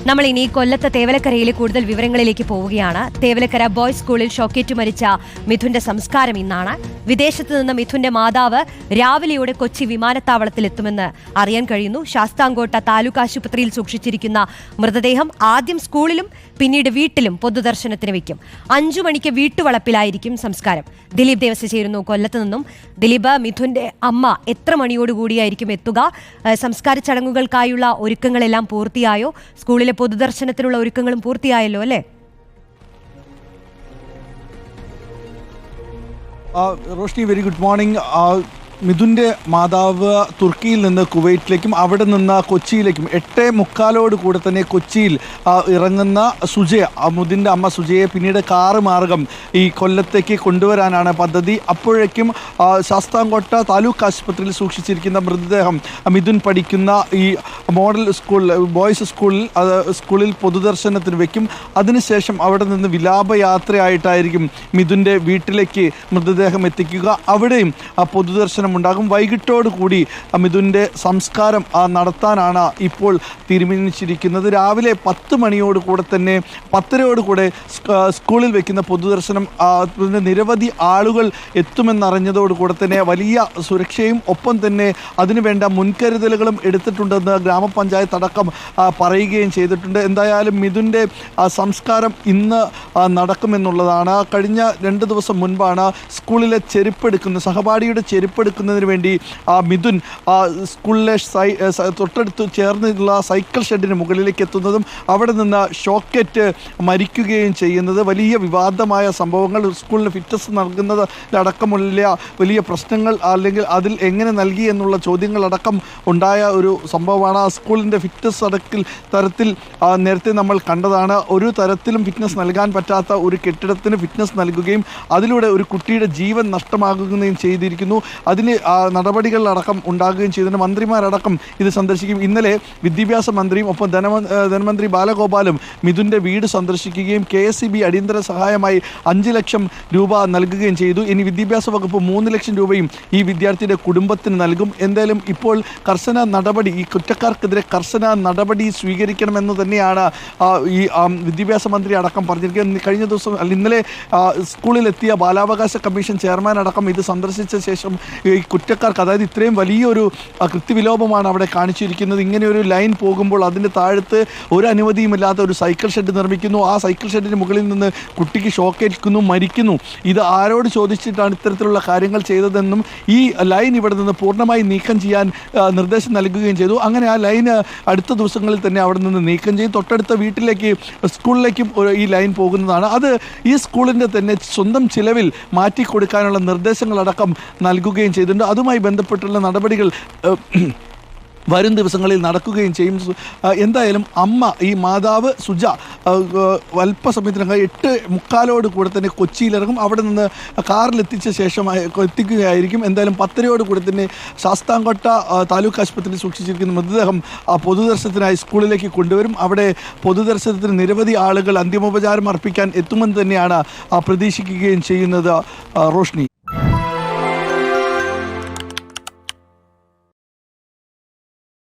നമ്മൾ ഇനി കൊല്ലത്തെ തേവലക്കരയിലെ കൂടുതൽ വിവരങ്ങളിലേക്ക് പോവുകയാണ്. തേവലക്കര ബോയ്സ് സ്കൂളിൽ ഷോക്കേറ്റ് മരിച്ച മിഥുന്റെ സംസ്കാരം ഇന്നാണ്. വിദേശത്ത് നിന്ന് മിഥുന്റെ മാതാവ് രാവിലെയോടെ കൊച്ചി വിമാനത്താവളത്തിൽ എത്തുമെന്ന് അറിയാൻ കഴിയുന്നു. ശാസ്താംകോട്ട താലൂക്ക് ആശുപത്രിയിൽ സൂക്ഷിച്ചിരിക്കുന്ന മൃതദേഹം ആദ്യം സ്കൂളിലും പിന്നീട് വീട്ടിലും പൊതുദർശനത്തിന് വയ്ക്കും. 5 മണിക്ക് വീട്ടുവളപ്പിലായിരിക്കും സംസ്കാരം. ദിലീപ് ദേവസ്യ ചേരുന്നു കൊല്ലത്ത് നിന്നും. ദിലീപ്, മിഥുന്റെ അമ്മ എത്ര മണിയോടുകൂടിയായിരിക്കും എത്തുക? സംസ്കാര ചടങ്ങുകൾക്കായുള്ള ഒരുക്കങ്ങളെല്ലാം പൂർത്തിയായോ? സ്കൂളിലെ പൊതുദർശനത്തിനുള്ള ഒരുക്കങ്ങളും പൂർത്തിയായല്ലോ അല്ലേ? Roshni, very good morning. മിഥുൻ്റെ മാതാവ് തുർക്കിയിൽ നിന്ന് കുവൈറ്റിലേക്കും അവിടെ നിന്ന് കൊച്ചിയിലേക്കും 8:45 കൂടെ തന്നെ കൊച്ചിയിൽ ഇറങ്ങുന്ന സുജയ, മിഥുൻ്റെ അമ്മ സുജയെ പിന്നീട് കാറ് മാർഗം ഈ കൊല്ലത്തേക്ക് കൊണ്ടുവരാനാണ് പദ്ധതി. അപ്പോഴേക്കും ശാസ്താംകോട്ട താലൂക്ക് ആശുപത്രിയിൽ സൂക്ഷിച്ചിരിക്കുന്ന മൃതദേഹം മിഥുൻ പഠിക്കുന്ന ഈ മോഡൽ സ്കൂൾ ബോയ്സ് സ്കൂളിൽ പൊതുദർശനത്തിന് വയ്ക്കും. അതിനുശേഷം അവിടെ നിന്ന് വിലാപയാത്രയായിട്ടായിരിക്കും മിഥുൻ്റെ വീട്ടിലേക്ക് മൃതദേഹം എത്തിക്കുക. അവിടെയും പൊതുദർശനം ഉണ്ടാകും. വൈകിട്ടോടുകൂടി മിഥുൻ്റെ സംസ്കാരം നടത്താനാണ് ഇപ്പോൾ തീരുമാനിച്ചിരിക്കുന്നത്. രാവിലെ 10 മണിയോടുകൂടെ തന്നെ 10:30 സ്കൂളിൽ വയ്ക്കുന്ന പൊതുദർശനം നിരവധി ആളുകൾ എത്തുമെന്നറിഞ്ഞതോടുകൂടെ തന്നെ വലിയ സുരക്ഷയും ഒപ്പം തന്നെ അതിനുവേണ്ട മുൻകരുതലുകളും എടുത്തിട്ടുണ്ടെന്ന് ഗ്രാമപഞ്ചായത്ത് അടക്കം പറയുകയും ചെയ്തിട്ടുണ്ട്. എന്തായാലും മിഥുൻ്റെ സംസ്കാരം ഇന്ന് നടക്കുമെന്നുള്ളതാണ്. കഴിഞ്ഞ 2 ദിവസം മുൻപാണ് സ്കൂളിലെ സഹപാഠിയുടെ ചെരുപ്പെടുക്കുന്നതിന് വേണ്ടി മിഥുൻ സ്കൂളിലെ തൊട്ടടുത്ത് ചേർന്നുള്ള സൈക്കിൾ ഷെഡിന് മുകളിലേക്ക് എത്തുന്നതും അവിടെ നിന്ന് ഷോക്കേറ്റ് മരിക്കുകയും ചെയ്യുന്നത്. വലിയ വിവാദമായ സംഭവങ്ങൾ, സ്കൂളിന് ഫിറ്റ്നസ് നൽകുന്നതടക്കമുള്ള വലിയ പ്രശ്നങ്ങൾ അല്ലെങ്കിൽ അതിൽ എങ്ങനെ നൽകി എന്നുള്ള ചോദ്യങ്ങളടക്കം ഉണ്ടായ ഒരു സംഭവമാണ്. സ്കൂളിൻ്റെ ഫിറ്റ്നസ് തരത്തിൽ നേരത്തെ നമ്മൾ കണ്ടതാണ്. ഒരു തരത്തിലും ഫിറ്റ്നസ് നൽകാൻ പറ്റാത്ത ഒരു കെട്ടിടത്തിന് ഫിറ്റ്നസ് നൽകുകയും അതിലൂടെ ഒരു കുട്ടിയുടെ ജീവൻ നഷ്ടമാകുകയും ചെയ്തിരിക്കുന്നു. അതിന് നടപടികളടക്കം ഉണ്ടാകുകയും ചെയ്തിട്ടുണ്ട്. മന്ത്രിമാരടക്കം ഇത് സന്ദർശിക്കും. ഇന്നലെ വിദ്യാഭ്യാസ മന്ത്രിയും ഒപ്പം ധനമന്ത്രി ബാലഗോപാലും മിഥുൻ്റെ വീട് സന്ദർശിക്കുകയും KSEB അടിയന്തര സഹായമായി 5 ലക്ഷം രൂപ നൽകുകയും ചെയ്തു. ഇനി വിദ്യാഭ്യാസ വകുപ്പ് 3 ലക്ഷം രൂപയും ഈ വിദ്യാർത്ഥിയുടെ കുടുംബത്തിന് നൽകും. എന്തായാലും ഇപ്പോൾ കർശന നടപടി, ഈ കുറ്റക്കാർക്കെതിരെ കർശന നടപടി സ്വീകരിക്കണമെന്ന് തന്നെയാണ് ഈ വിദ്യാഭ്യാസ മന്ത്രി അടക്കം പറഞ്ഞിരിക്കുന്നത്. കഴിഞ്ഞ ദിവസം ഇന്നലെ സ്കൂളിലെത്തിയ ബാലാവകാശ കമ്മീഷൻ ചെയർമാൻ അടക്കം ഇത് സന്ദർശിച്ച ശേഷം ഈ കുറ്റക്കാർക്ക്, അതായത് ഇത്രയും വലിയൊരു കൃത്യവിലോപമാണ് അവിടെ കാണിച്ചിരിക്കുന്നത്. ഇങ്ങനെ ഒരു ലൈൻ പോകുമ്പോൾ അതിൻ്റെ താഴത്ത് ഒരു അനുമതിയുമില്ലാത്ത ഒരു സൈക്കിൾ ഷെഡ് നിർമ്മിക്കുന്നു. ആ സൈക്കിൾ ഷെഡിന് മുകളിൽ നിന്ന് കുട്ടിക്ക് ഷോക്കേൽക്കുന്നു, മരിക്കുന്നു. ഇത് ആരോട് ചോദിച്ചിട്ടാണ് ഇത്തരത്തിലുള്ള കാര്യങ്ങൾ ചെയ്തതെന്നും ഈ ലൈൻ ഇവിടെ നിന്ന് പൂർണ്ണമായി നീക്കം ചെയ്യാൻ നിർദ്ദേശം നൽകുകയും ചെയ്തു. അങ്ങനെ ആ ലൈൻ അടുത്ത ദിവസങ്ങളിൽ തന്നെ അവിടെ നിന്ന് നീക്കം ചെയ്യും. തൊട്ടടുത്ത സ്കൂളിലേക്കും ഈ ലൈൻ പോകുന്നതാണ്. അത് ഈ സ്കൂളിൻ്റെ തന്നെ സ്വന്തം ചിലവിൽ മാറ്റിക്കൊടുക്കാനുള്ള നിർദ്ദേശങ്ങളടക്കം നൽകുകയും ചെയ്തിട്ടുണ്ട്. അതുമായി ബന്ധപ്പെട്ടുള്ള നടപടികൾ വരും ദിവസങ്ങളിൽ നടക്കുകയും ചെയ്യും. എന്തായാലും അമ്മ, ഈ മാതാവ് സുജ അല്പസമയത്തിനകം 8:45 കൂടെ തന്നെ കൊച്ചിയിലിറങ്ങും. അവിടെ നിന്ന് കാറിലെത്തിച്ച ശേഷം എത്തിക്കുകയായിരിക്കും. എന്തായാലും 10:30 കൂടെ തന്നെ ശാസ്താംകോട്ട താലൂക്ക് ആശുപത്രിയിൽ സൂക്ഷിച്ചിരിക്കുന്ന മൃതദേഹം പൊതുദർശനത്തിനായി സ്കൂളിലേക്ക് കൊണ്ടുവരും. അവിടെ പൊതുദർശനത്തിന് നിരവധി ആളുകൾ അന്തിമോപചാരം അർപ്പിക്കാൻ എത്തുമെന്ന് തന്നെയാണ് പ്രതീക്ഷിക്കുകയും ചെയ്യുന്നത്. റോഷ്നി.